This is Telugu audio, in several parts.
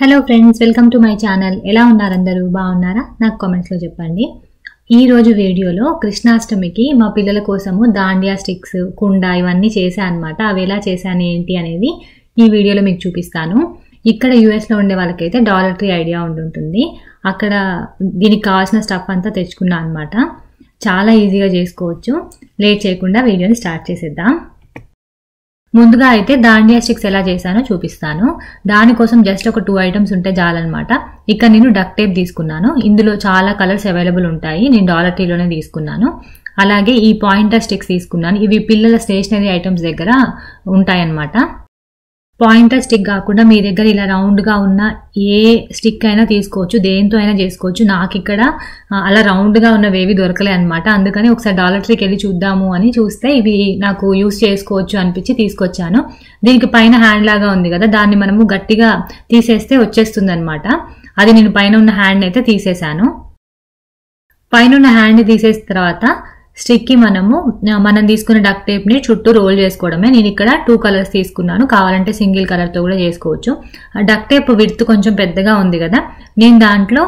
Hello friends, welcome to my channel. ఎలా ఉన్నారు అందరూ? బాగున్నారా? నాకు కామెంట్స్లో చెప్పండి. ఈ రోజు వీడియోలో కృష్ణాష్టమికి మా పిల్లల కోసము దాండియా స్టిక్స్, కుండ ఇవన్నీ చేశాను అనమాట. అవి ఎలా చేశాను ఏంటి అనేది ఈ వీడియోలో మీకు చూపిస్తాను. ఇక్కడ యూఎస్లో ఉండే వాళ్ళకైతే డాలర్ ట్రీ ఐడియా ఉంటుంది. అక్కడ దీనికి కావాల్సిన స్టఫ్ అంతా తెచ్చుకున్నాను అనమాట. చాలా ఈజీగా చేసుకోవచ్చు. లేట్ చేయకుండా వీడియోని స్టార్ట్ చేసేద్దాం. ముందుగా అయితే దాండియా స్టిక్స్ ఎలా చేశానో చూపిస్తాను. దానికోసం జస్ట్ ఒక 2 ఐటమ్స్ ఉంటే చాలన్నమాట. ఇక్కడ నేను డక్ట్ టేప్ తీసుకున్నాను. ఇందులో చాలా కలర్స్ అవైలబుల్ ఉంటాయి. నేను డాలర్ ట్రీలోనే తీసుకున్నాను. అలాగే ఈ పాయింటర్ స్టిక్స్ తీసుకున్నాను. ఇవి పిల్లల స్టేషనరీ ఐటమ్స్ దగ్గర ఉంటాయన్నమాట. పాయింటర్ స్టిక్ కాకుండా మీ దగ్గర ఇలా రౌండ్గా ఉన్న ఏ స్టిక్ అయినా తీసుకోవచ్చు, దేంతో అయినా చేసుకోవచ్చు. నాకు ఇక్కడ అలా రౌండ్గా ఉన్నవేవి దొరకలే అనమాట. అందుకని ఒకసారి డాలర్ ట్రీకి వెళ్ళి చూద్దాము అని చూస్తే ఇవి నాకు యూస్ చేసుకోవచ్చు అనిపించి తీసుకొచ్చాను. దీనికి పైన హ్యాండ్ లాగా ఉంది కదా, దాన్ని మనము గట్టిగా తీసేస్తే వచ్చేస్తుంది అనమాట. అది నేను పైన ఉన్న హ్యాండ్ అయితే తీసేశాను. పైన ఉన్న హ్యాండ్ తీసేసిన తర్వాత స్టిక్ కి మనం తీసుకున్న డక్ట్ టేప్ ని చుట్టూ రోల్ చేసుకోవడమే. నేను ఇక్కడ 2 కలర్స్ తీసుకున్నాను. కావాలంటే సింగిల్ కలర్ తో కూడా చేసుకోవచ్చు. డక్ట్ టేప్ విడ్త్ కొంచెం పెద్దగా ఉంది కదా, నేను దాంట్లో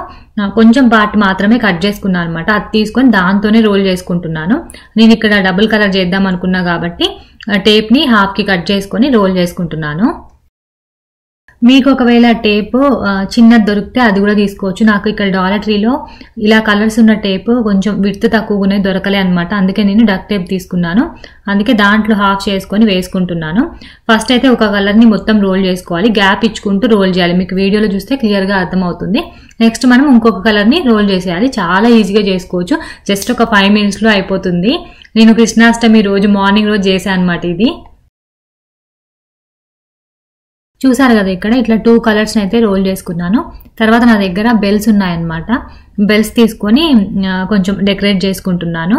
కొంచెం పార్ట్ మాత్రమే కట్ చేసుకున్నాను అనమాట. అది తీసుకొని దాంతోనే రోల్ చేసుకుంటున్నాను. నేను ఇక్కడ డబుల్ కలర్ చేద్దాం అనుకున్నా కాబట్టి టేప్ ని హాఫ్ కి కట్ చేసుకొని రోల్ చేసుకుంటున్నాను. మీకు ఒకవేళ టేప్ చిన్నది దొరికితే అది కూడా తీసుకోవచ్చు. నాకు ఇక్కడ డాలర్ ట్రీలో ఇలా కలర్స్ ఉన్న టేప్ కొంచెం విడ్త్ తక్కువగానే దొరకలే అనమాట. అందుకే నేను డక్ట్ టేప్ తీసుకున్నాను. అందుకే దాంట్లో హాఫ్ చేసుకొని వేసుకుంటున్నాను. ఫస్ట్ అయితే ఒక కలర్ని మొత్తం రోల్ చేసుకోవాలి. గ్యాప్ ఇచ్చుకుంటూ రోల్ చేయాలి. మీకు వీడియోలో చూస్తే క్లియర్గా అర్థమవుతుంది. నెక్స్ట్ మనం ఇంకొక కలర్ని రోల్ చేసేయాలి. చాలా ఈజీగా చేసుకోవచ్చు. జస్ట్ ఒక 5 minutesలో అయిపోతుంది. నేను కృష్ణాష్టమి రోజు మార్నింగ్ రోజు చేశాను అనమాట. ఇది చూసారు కదా, ఇక్కడ ఇట్లా 2 కలర్స్ అయితే రోల్ చేసుకున్నాను. తర్వాత నా దగ్గర బెల్స్ ఉన్నాయన్నమాట. బెల్స్ తీసుకొని కొంచెం డెకరేట్ చేసుకుంటున్నాను.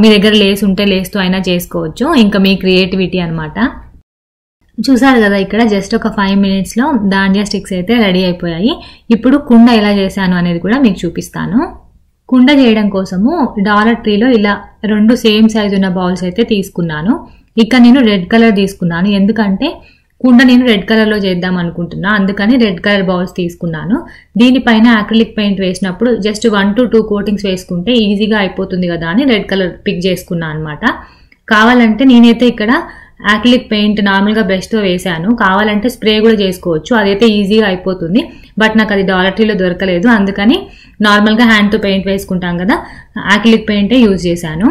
మీ దగ్గర లేస్ ఉంటే లేస్తో అయినా చేసుకోవచ్చు. ఇంకా మీ క్రియేటివిటీ అనమాట. చూసారు కదా, ఇక్కడ జస్ట్ ఒక 5 minutesలో దాండియా స్టిక్స్ అయితే రెడీ అయిపోయాయి. ఇప్పుడు కుండ ఎలా చేశాను అనేది కూడా మీకు చూపిస్తాను. కుండ చేయడం కోసము డాలర్ ట్రీలో ఇలా 2 సేమ్ సైజ్ ఉన్న బౌల్స్ అయితే తీసుకున్నాను. ఇక్కడ నేను రెడ్ కలర్ తీసుకున్నాను. ఎందుకంటే కుండ నేను రెడ్ కలర్ లో చేద్దాం అనుకుంటున్నా, అందుకని రెడ్ కలర్ బౌల్స్ తీసుకున్నాను. దీనిపైన అక్రిలిక్ పెయింట్ వేసినప్పుడు జస్ట్ 1 to 2 కోటింగ్స్ వేసుకుంటే ఈజీగా అయిపోతుంది కదా అని రెడ్ కలర్ పిక్ చేసుకున్నాను అనమాట. కావాలంటే నేనైతే ఇక్కడ అక్రిలిక్ పెయింట్ నార్మల్ గా బ్రష్ తో వేసాను. కావాలంటే స్ప్రే కూడా చేసుకోవచ్చు, అదైతే ఈజీగా అయిపోతుంది. బట్ నాకు అది డాలర్ ట్రీలో దొరకలేదు, అందుకని నార్మల్ గా హ్యాండ్ తో పెయింట్ వేసుకుంటాం కదా, అక్రిలిక్ పెయింటే యూజ్ చేశాను.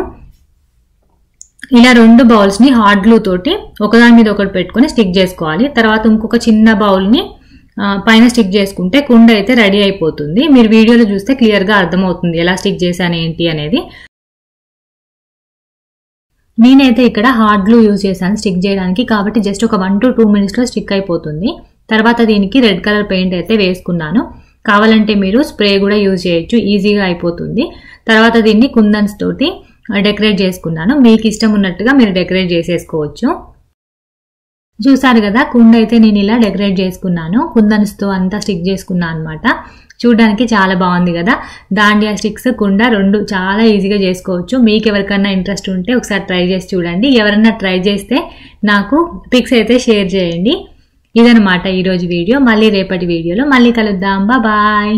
ఇలా 2 బౌల్స్ ని హాట్ గ్లూ తోటి ఒకదాని మీద ఒకటి పెట్టుకుని స్టిక్ చేసుకోవాలి. తర్వాత ఇంకొక చిన్న బౌల్ ని పైన స్టిక్ చేసుకుంటే కుండ అయితే రెడీ అయిపోతుంది. మీరు వీడియోలో చూస్తే క్లియర్ గా అర్థమవుతుంది ఎలా స్టిక్ చేశాను ఏంటి అనేది. నేనైతే ఇక్కడ హాట్ గ్లూ యూజ్ చేశాను స్టిక్ చేయడానికి, కాబట్టి జస్ట్ ఒక 1 to 2 minutesలో స్టిక్ అయిపోతుంది. తర్వాత దీనికి రెడ్ కలర్ పెయింట్ అయితే వేసుకున్నాను. కావాలంటే మీరు స్ప్రే కూడా యూజ్ చేయొచ్చు, ఈజీగా అయిపోతుంది. తర్వాత దీన్ని కుందన్స్ తోటి డెకరేట్ చేసుకున్నాను. మీకు ఇష్టం ఉన్నట్టుగా మీరు డెకరేట్ చేసేసుకోవచ్చు. చూసారు కదా, కుండ అయితే నేను ఇలా డెకరేట్ చేసుకున్నాను. కుందన్స్తో అంతా స్టిక్ చేసుకున్నాను అనమాట. చూడడానికి చాలా బాగుంది కదా. దాండియా స్టిక్స్, కుండ 2 చాలా ఈజీగా చేసుకోవచ్చు. మీకు ఎవరికన్నా ఇంట్రెస్ట్ ఉంటే ఒకసారి ట్రై చేసి చూడండి. ఎవరన్నా ట్రై చేస్తే నాకు పిక్స్ అయితే షేర్ చేయండి. ఇదనమాట ఈరోజు వీడియో. మళ్ళీ రేపటి వీడియోలో మళ్ళీ కలుద్దాం. బాయ్.